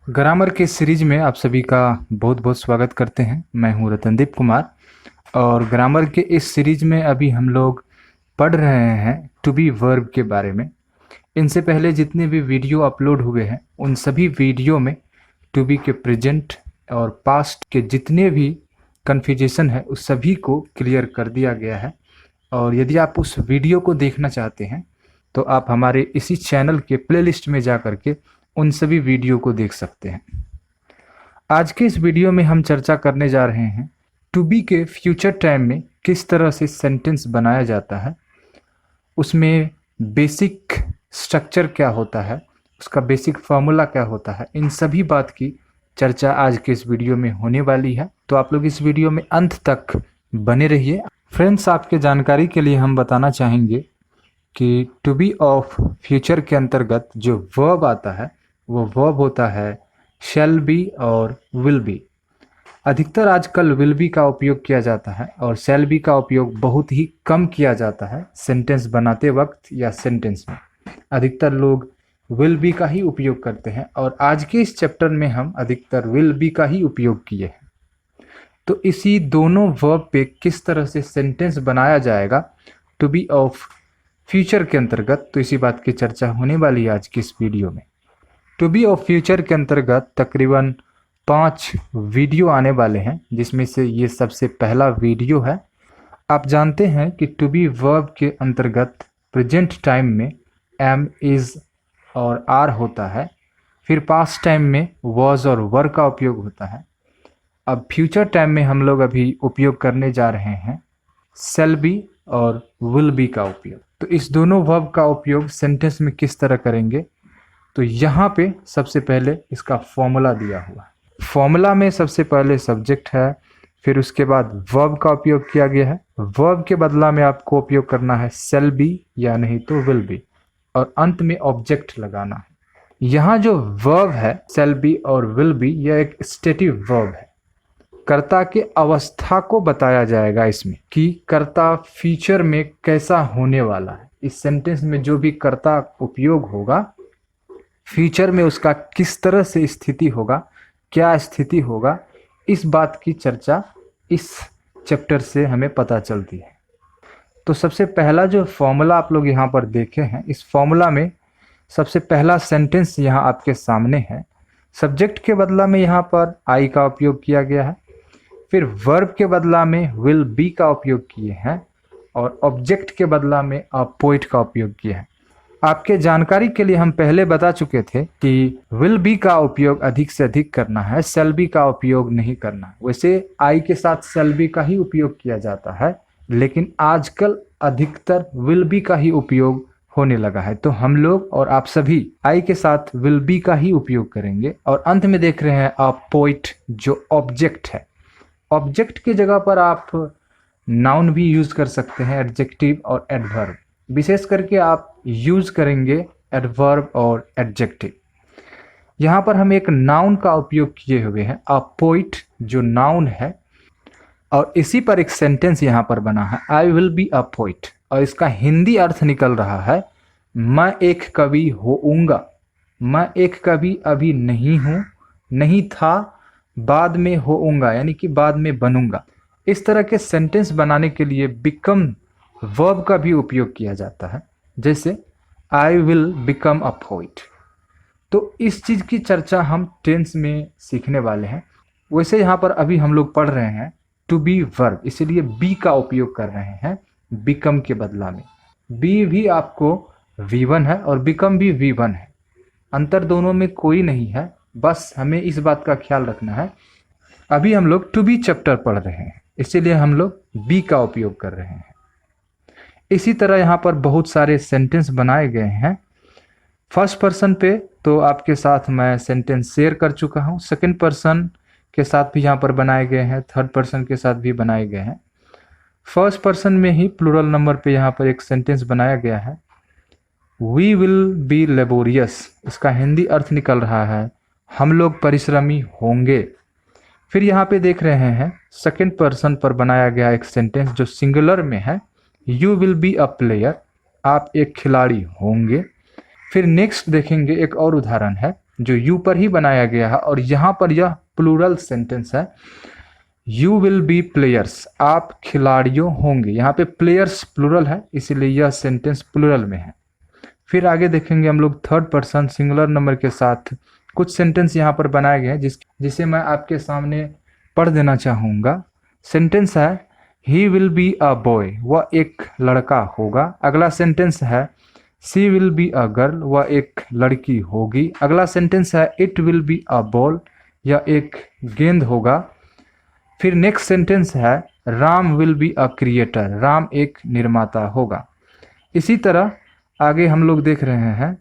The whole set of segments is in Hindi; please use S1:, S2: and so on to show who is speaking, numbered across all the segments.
S1: ग्रामर के सीरीज में आप सभी का बहुत बहुत स्वागत करते हैं। मैं हूं रतनदीप कुमार और ग्रामर के इस सीरीज में अभी हम लोग पढ़ रहे हैं टू बी वर्ब के बारे में। इनसे पहले जितने भी वीडियो अपलोड हुए हैं उन सभी वीडियो में टू बी के प्रेजेंट और पास्ट के जितने भी कन्फ्यूजेशन है उस सभी को क्लियर कर दिया गया है। और यदि आप उस वीडियो को देखना चाहते हैं तो आप हमारे इसी चैनल के प्लेलिस्ट में जा करके उन सभी वीडियो को देख सकते हैं। आज के इस वीडियो में हम चर्चा करने जा रहे हैं टू बी के फ्यूचर टाइम में किस तरह से सेंटेंस बनाया जाता है, उसमें बेसिक स्ट्रक्चर क्या होता है, उसका बेसिक फार्मूला क्या होता है। इन सभी बात की चर्चा आज के इस वीडियो में होने वाली है, तो आप लोग इस वीडियो में अंत तक बने रहिए। फ्रेंड्स, आपके जानकारी के लिए हम बताना चाहेंगे कि टू बी ऑफ फ्यूचर के अंतर्गत जो वर्ब आता है वो वर्ब होता है शैल बी और विल बी। अधिकतर आजकल विल बी का उपयोग किया जाता है और शैल बी का उपयोग बहुत ही कम किया जाता है सेंटेंस बनाते वक्त या सेंटेंस में। अधिकतर लोग विल बी का ही उपयोग करते हैं और आज के इस चैप्टर में हम अधिकतर विल बी का ही उपयोग किए हैं। तो इसी दोनों वर्ब पे किस तरह से सेंटेंस बनाया जाएगा टू बी ऑफ फ्यूचर के अंतर्गत, तो इसी बात की चर्चा होने वाली है आज की इस वीडियो में। टू बी ऑफ फ्यूचर के अंतर्गत तकरीबन 5 वीडियो आने वाले हैं, जिसमें से ये सबसे पहला वीडियो है। आप जानते हैं कि टू बी वर्ब के अंतर्गत प्रेजेंट टाइम में एम, इज और आर होता है। फिर पास्ट टाइम में वॉज और वर का उपयोग होता है। अब फ्यूचर टाइम में हम लोग अभी उपयोग करने जा रहे हैं शैल बी और विल बी का उपयोग। तो इस दोनों वर्ब का उपयोग सेंटेंस में किस तरह करेंगे, तो यहाँ पे सबसे पहले इसका फॉर्मूला दिया हुआ है। फॉर्मूला में सबसे पहले सब्जेक्ट है, फिर उसके बाद वर्ब का उपयोग किया गया है। वर्ब के बदला में आपको उपयोग करना है शैल बी या नहीं तो विल बी, और अंत में ऑब्जेक्ट लगाना है। यहाँ जो वर्ब है शैल बी और विल बी, यह एक स्टेटिव वर्ब है। कर्ता के अवस्था को बताया जाएगा इसमें कि कर्ता फ्यूचर में कैसा होने वाला है। इस सेंटेंस में जो भी कर्ता उपयोग होगा फ्यूचर में उसका किस तरह से स्थिति होगा, क्या स्थिति होगा, इस बात की चर्चा इस चैप्टर से हमें पता चलती है। तो सबसे पहला जो फॉर्मूला आप लोग यहाँ पर देखे हैं, इस फॉर्मूला में सबसे पहला सेंटेंस यहाँ आपके सामने है। सब्जेक्ट के बदला में यहाँ पर आई का उपयोग किया गया है। फिर वर्ब के बदला में विल बी का उपयोग किए हैं और ऑब्जेक्ट के बदला में अ पोइट का उपयोग किया है। आपके जानकारी के लिए हम पहले बता चुके थे कि विल बी का उपयोग अधिक से अधिक करना है, शैल बी का उपयोग नहीं करना है। वैसे आई के साथ शैल बी का ही उपयोग किया जाता है, लेकिन आजकल अधिकतर विल बी का ही उपयोग होने लगा है। तो हम लोग और आप सभी आई के साथ विल बी का ही उपयोग करेंगे। और अंत में देख रहे हैं अ पोइट, जो ऑब्जेक्ट है। ऑब्जेक्ट की जगह पर आप नाउन भी यूज कर सकते हैं, एडजेक्टिव और एडवर्ब। विशेष करके आप यूज करेंगे एडवर्ब और एडजेक्टिव। यहाँ पर हम एक नाउन का उपयोग किए हुए हैं, अ पोइट, जो नाउन है, और इसी पर एक सेंटेंस यहाँ पर बना है, I will be a poet. और इसका हिंदी अर्थ निकल रहा है, मैं एक कवि होऊंगा। मैं एक कवि अभी नहीं हूँ, नहीं था, बाद में होऊंगा, यानी कि बाद में बनूंगा। इस तरह के सेंटेंस बनाने के लिए बिकम वर्ब का भी उपयोग किया जाता है, जैसे I will become a poet. तो इस चीज़ की चर्चा हम टेंस में सीखने वाले हैं। वैसे यहाँ पर अभी हम लोग पढ़ रहे हैं टू बी वर्ब, इसीलिए बी का उपयोग कर रहे हैं बिकम के बदला में। बी भी आपको V1 है और बिकम भी V1 है, अंतर दोनों में कोई नहीं है, बस हमें इस बात का ख्याल रखना है। अभी हम लोग टू बी चैप्टर पढ़ रहे हैं, इसीलिए हम लोग बी का उपयोग कर रहे हैं। इसी तरह यहाँ पर बहुत सारे सेंटेंस बनाए गए हैं। फर्स्ट पर्सन पे तो आपके साथ मैं सेंटेंस शेयर कर चुका हूँ। सेकंड पर्सन के साथ भी यहाँ पर बनाए गए हैं, थर्ड पर्सन के साथ भी बनाए गए हैं। फर्स्ट पर्सन में ही प्लूरल नंबर पे यहाँ पर एक सेंटेंस बनाया गया है, वी विल बी लेबोरियस। इसका हिंदी अर्थ निकल रहा है, हम लोग परिश्रमी होंगे। फिर यहाँ पे देख रहे हैं सेकंड पर्सन पर बनाया गया एक सेंटेंस जो सिंगुलर में है, you will be a player, आप एक खिलाड़ी होंगे। फिर नेक्स्ट देखेंगे एक और उदाहरण है, जो यू पर ही बनाया गया है, और यहाँ पर यह प्लूरल सेंटेंस है। यू विल बी प्लेयर्स, आप खिलाड़ियों होंगे। यहाँ पे प्लेयर्स प्लूरल है, इसीलिए यह सेंटेंस प्लूरल में है। फिर आगे देखेंगे हम लोग थर्ड पर्सन सिंगुलर नंबर के साथ कुछ सेंटेंस यहाँ पर बनाए गए हैं जिसे मैं आपके सामने पढ़ देना चाहूँगा। सेंटेंस है he will be a boy, वह एक लड़का होगा। अगला सेंटेंस है she will be a girl, वह एक लड़की होगी। अगला सेंटेंस है it will be a ball, यह एक गेंद होगा। फिर नेक्स्ट सेंटेंस है Ram will be a creator, Ram एक निर्माता होगा। इसी तरह आगे हम लोग देख रहे हैं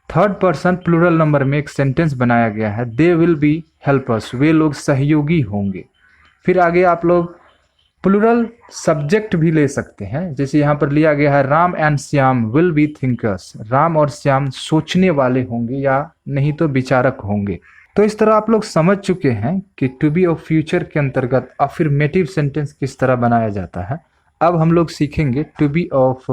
S1: थर्ड पर्सन प्लूरल नंबर में एक सेंटेंस बनाया गया है दे विल बी हेल्पर्स, वे लोग सहयोगी होंगे। फिर आगे आप लोग प्लूरल सब्जेक्ट भी ले सकते हैं, जैसे यहाँ पर लिया गया है Ram and Shyam will be thinkers, Ram और श्याम सोचने वाले होंगे या नहीं तो विचारक होंगे। तो इस तरह आप लोग समझ चुके हैं कि टू बी ऑफ फ्यूचर के अंतर्गत अफर्मेटिव सेंटेंस किस तरह बनाया जाता है। अब हम लोग सीखेंगे टू बी ऑफ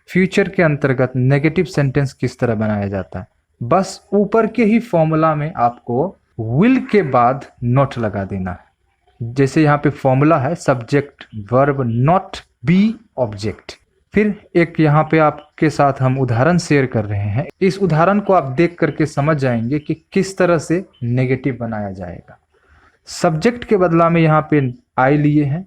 S1: फ्यूचर के अंतर्गत नेगेटिव सेंटेंस किस तरह बनाया जाता है। बस ऊपर के ही फॉर्मूला में आपको विल के बाद नॉट लगा देना है। जैसे यहाँ पे फॉर्मूला है subject verb not be object. फिर एक यहाँ पे आपके साथ हम उदाहरण शेयर कर रहे हैं। इस उदाहरण को आप देख करके समझ जाएंगे कि किस तरह से नेगेटिव बनाया जाएगा। सब्जेक्ट के बदला में यहाँ पे आई लिए हैं,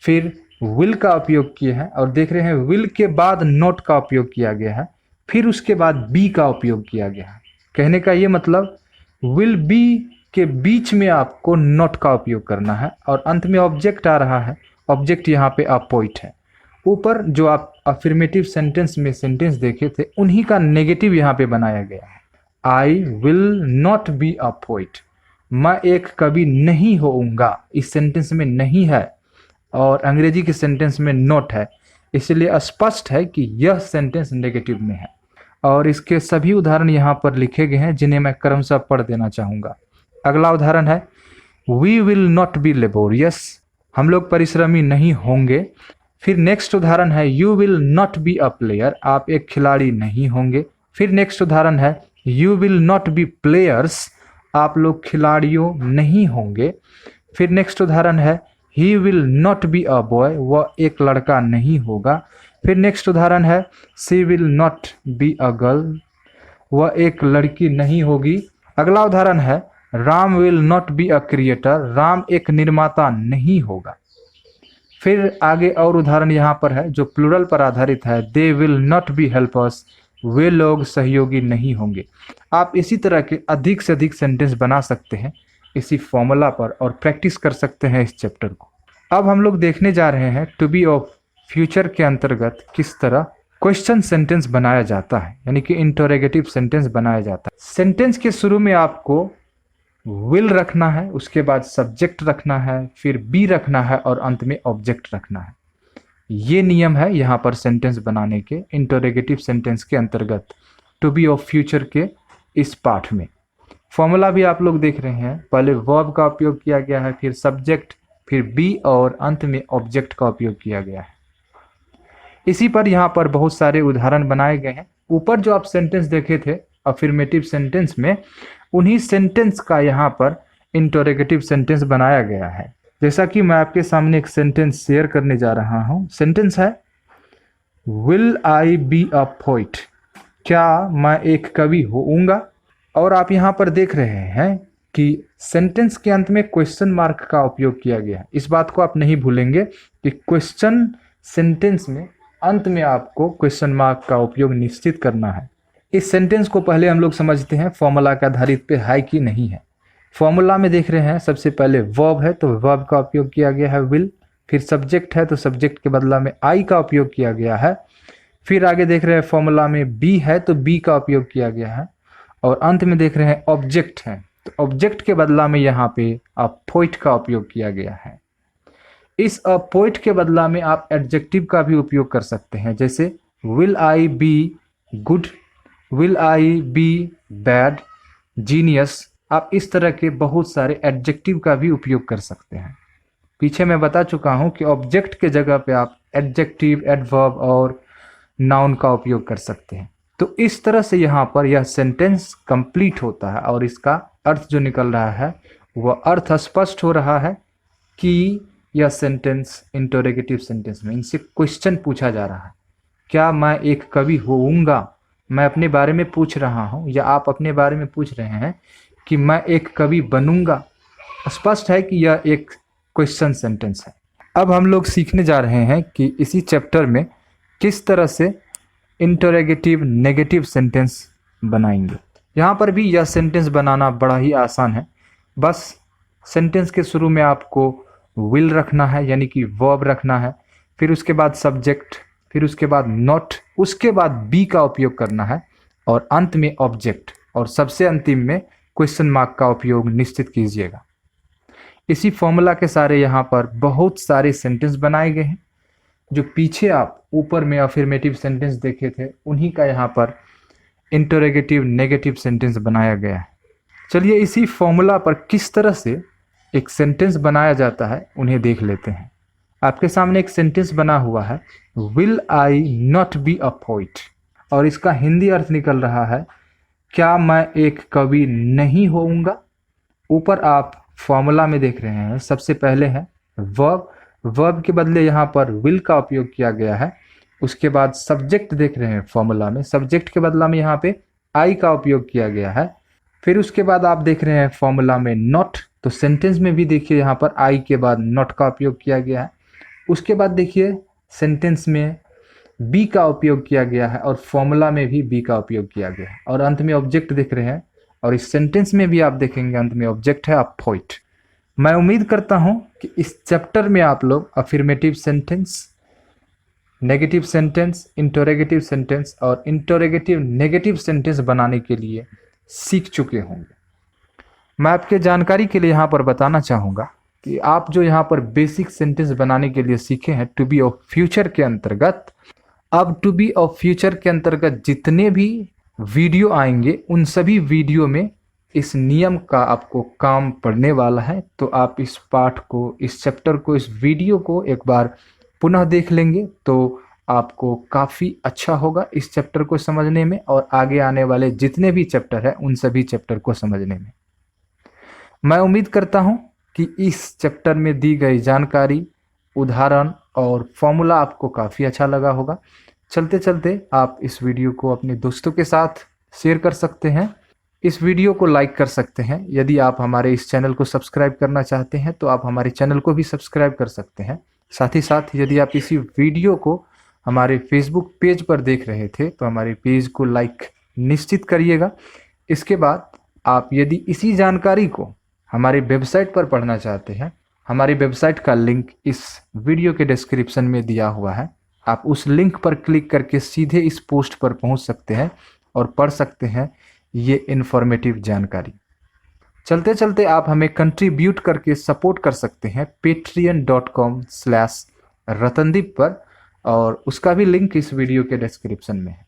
S1: फिर विल का उपयोग किए हैं, और देख रहे हैं विल के बाद नॉट का उपयोग किया गया है, फिर उसके बाद बी का उपयोग किया गया है। कहने का ये मतलब विल बी के बीच में आपको नॉट का उपयोग करना है, और अंत में ऑब्जेक्ट आ रहा है। ऑब्जेक्ट यहाँ पे अ पॉइंट है। ऊपर जो आप अफर्मेटिव सेंटेंस में सेंटेंस देखे थे उन्हीं का नेगेटिव यहाँ पे बनाया गया है। I will not be a poet, मैं एक कवि नहीं होऊंगा। इस सेंटेंस में नहीं है और अंग्रेजी के सेंटेंस में नॉट है, इसलिए स्पष्ट है कि यह सेंटेंस नेगेटिव में है। और इसके सभी उदाहरण यहाँ पर लिखे गए हैं जिन्हें मैं क्रमशः पढ़ देना चाहूँगा। अगला उदाहरण है we will not be laborious, हम लोग परिश्रमी नहीं होंगे। फिर नेक्स्ट उदाहरण है you will not be a player, आप एक खिलाड़ी नहीं होंगे। फिर नेक्स्ट उदाहरण है you will not be players, आप लोग खिलाड़ियों नहीं होंगे। फिर नेक्स्ट उदाहरण है he will not be a boy, वह एक लड़का नहीं होगा। फिर नेक्स्ट उदाहरण है she will not be a girl, वह एक लड़की नहीं होगी। अगला उदाहरण है Ram will not be a creator, Ram एक निर्माता नहीं होगा। फिर आगे और उदाहरण यहाँ पर है जो प्लूरल पर आधारित है they will not be helpers, वे लोग सहयोगी नहीं होंगे। आप इसी तरह के अधिक से अधिक सेंटेंस बना सकते हैं इसी फॉर्मूला पर और प्रैक्टिस कर सकते हैं इस चैप्टर को। अब हम लोग देखने जा रहे हैं टू बी ऑफ फ्यूचर के अंतर्गत किस तरह क्वेश्चन सेंटेंस बनाया जाता है, यानी कि इंटरोगेटिव सेंटेंस बनाया जाता है। सेंटेंस के शुरू में आपको विल रखना है, उसके बाद सब्जेक्ट रखना है, फिर बी रखना है और अंत में ऑब्जेक्ट रखना है। ये नियम है यहाँ पर सेंटेंस बनाने के इंटरोगेटिव सेंटेंस के अंतर्गत टू बी ऑफ फ्यूचर के इस पाठ में। फॉर्मूला भी आप लोग देख रहे हैं, पहले वर्ब का उपयोग किया गया है, फिर सब्जेक्ट, फिर बी और अंत में ऑब्जेक्ट का उपयोग किया गया है। इसी पर यहाँ पर बहुत सारे उदाहरण बनाए गए हैं। ऊपर जो आप सेंटेंस देखे थे अफर्मेटिव सेंटेंस में, उन्हीं सेंटेंस का यहाँ पर इंटरोगेटिव सेंटेंस बनाया गया है। जैसा कि मैं आपके सामने एक सेंटेंस शेयर करने जा रहा हूँ। सेंटेंस है will I be a poet, क्या मैं एक कवि होऊंगा। और आप यहाँ पर देख रहे हैं कि सेंटेंस के अंत में क्वेश्चन मार्क का उपयोग किया गया है। इस बात को आप नहीं भूलेंगे कि क्वेश्चन सेंटेंस में अंत में आपको क्वेश्चन मार्क का उपयोग निश्चित करना है। इस सेंटेंस को पहले हम लोग समझते हैं फॉर्मूला के आधारित पे है कि नहीं है। फॉर्मूला में देख रहे हैं सबसे पहले वर्ब है तो वर्ब का उपयोग किया गया है विल, फिर सब्जेक्ट है तो सब्जेक्ट के बदला में आई का उपयोग किया गया है। फिर आगे देख रहे हैं फॉर्मूला में बी है तो बी का उपयोग किया गया है, और अंत में देख रहे हैं ऑब्जेक्ट है तो ऑब्जेक्ट के बदला में यहाँ पे अ पोइट का उपयोग किया गया है। इस अ पोइट के बदला में आप एडजेक्टिव का भी उपयोग कर सकते हैं, जैसे will I be good, will I be bad, genius. आप इस तरह के बहुत सारे एडजेक्टिव का भी उपयोग कर सकते हैं। पीछे मैं बता चुका हूं कि ऑब्जेक्ट के जगह पे आप एडजेक्टिव, एडवर्ब और नाउन का उपयोग कर सकते हैं। तो इस तरह से यहाँ पर यह सेंटेंस कंप्लीट होता है और इसका अर्थ जो निकल रहा है वह अर्थ स्पष्ट हो रहा है कि यह सेंटेंस इंटरोगेटिव सेंटेंस में इनसे क्वेश्चन पूछा जा रहा है। क्या मैं एक कवि होऊंगा? मैं अपने बारे में पूछ रहा हूँ या आप अपने बारे में पूछ रहे हैं कि मैं एक कवि बनूंगा। स्पष्ट है कि यह एक क्वेश्चन सेंटेंस है। अब हम लोग सीखने जा रहे हैं कि इसी चैप्टर में किस तरह से इंटरोगेटिव नेगेटिव सेंटेंस बनाएंगे। यहाँ पर भी यह सेंटेंस बनाना बड़ा ही आसान है। बस सेंटेंस के शुरू में आपको विल रखना है, यानी कि वर्ब रखना है, फिर उसके बाद सब्जेक्ट, फिर उसके बाद नॉट, उसके बाद बी का उपयोग करना है और अंत में ऑब्जेक्ट, और सबसे अंतिम में क्वेश्चन मार्क का उपयोग निश्चित कीजिएगा। इसी फॉर्मूला के सारे यहाँ पर बहुत सारे सेंटेंस बनाए गए हैं। जो पीछे आप ऊपर में अफर्मेटिव सेंटेंस देखे थे उन्हीं का यहाँ पर इंटरोगेटिव नेगेटिव सेंटेंस बनाया गया है। चलिए इसी फॉर्मूला पर किस तरह से एक सेंटेंस बनाया जाता है उन्हें देख लेते हैं। आपके सामने एक सेंटेंस बना हुआ है, will I not be a poet, और इसका हिंदी अर्थ निकल रहा है, क्या मैं एक कवि नहीं होऊंगा। ऊपर आप फॉर्मूला में देख रहे हैं, सबसे पहले है वर्ब, वर्ब के बदले यहाँ पर विल का उपयोग किया गया है। उसके बाद सब्जेक्ट देख रहे हैं फॉर्मूला में, सब्जेक्ट के बदला में यहाँ पे आई का उपयोग किया गया है। फिर उसके बाद आप देख रहे हैं फॉर्मूला में नॉट, तो सेंटेंस में भी देखिए यहाँ पर आई के बाद नॉट का उपयोग किया गया है। उसके बाद देखिए सेंटेंस में बी का उपयोग किया गया है और फॉर्मूला में भी बी का उपयोग किया गया है, और अंत में ऑब्जेक्ट देख रहे हैं, और इस सेंटेंस में भी आप देखेंगे अंत में ऑब्जेक्ट है, अ पोइट। मैं उम्मीद करता हूं कि इस चैप्टर में आप लोग affirmative sentence, negative sentence, interrogative sentence और इंटरोगेटिव नेगेटिव सेंटेंस बनाने के लिए सीख चुके होंगे। मैं आपके जानकारी के लिए यहाँ पर बताना चाहूँगा कि आप जो यहाँ पर बेसिक सेंटेंस बनाने के लिए सीखे हैं टू बी ऑफ फ्यूचर के अंतर्गत, अब टू बी ऑफ फ्यूचर के अंतर्गत जितने भी वीडियो आएंगे उन सभी वीडियो में इस नियम का आपको काम पड़ने वाला है। तो आप इस पाठ को, इस चैप्टर को, इस वीडियो को एक बार पुनः देख लेंगे तो आपको काफ़ी अच्छा होगा इस चैप्टर को समझने में और आगे आने वाले जितने भी चैप्टर हैं उन सभी चैप्टर को समझने में। मैं उम्मीद करता हूं कि इस चैप्टर में दी गई जानकारी, उदाहरण और फॉर्मूला आपको काफ़ी अच्छा लगा होगा। चलते चलते आप इस वीडियो को अपने दोस्तों के साथ शेयर कर सकते हैं, इस वीडियो को लाइक कर सकते हैं। यदि आप हमारे इस चैनल को सब्सक्राइब करना चाहते हैं तो आप हमारे चैनल को भी सब्सक्राइब कर सकते हैं। साथ ही साथ यदि आप इसी वीडियो को हमारे फेसबुक पेज पर देख रहे थे तो हमारे पेज को लाइक निश्चित करिएगा। इसके बाद आप यदि इसी जानकारी को हमारे वेबसाइट पर पढ़ना चाहते हैं, हमारी वेबसाइट का लिंक इस वीडियो के डिस्क्रिप्शन में दिया हुआ है। आप उस लिंक पर क्लिक करके सीधे इस पोस्ट पर पहुंच सकते हैं और पढ़ सकते हैं ये इन्फॉर्मेटिव जानकारी। चलते चलते आप हमें कंट्रीब्यूट करके सपोर्ट कर सकते हैं patreon.com/रतनदीप पर, और उसका भी लिंक इस वीडियो के डिस्क्रिप्शन में है।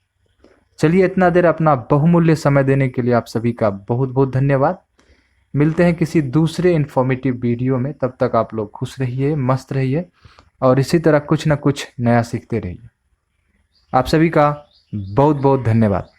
S1: चलिए, इतना देर अपना बहुमूल्य समय देने के लिए आप सभी का बहुत बहुत धन्यवाद। मिलते हैं किसी दूसरे इन्फॉर्मेटिव वीडियो में। तब तक आप लोग खुश रहिए, मस्त रहिए और इसी तरह कुछ ना कुछ नया सीखते रहिए। आप सभी का बहुत बहुत धन्यवाद।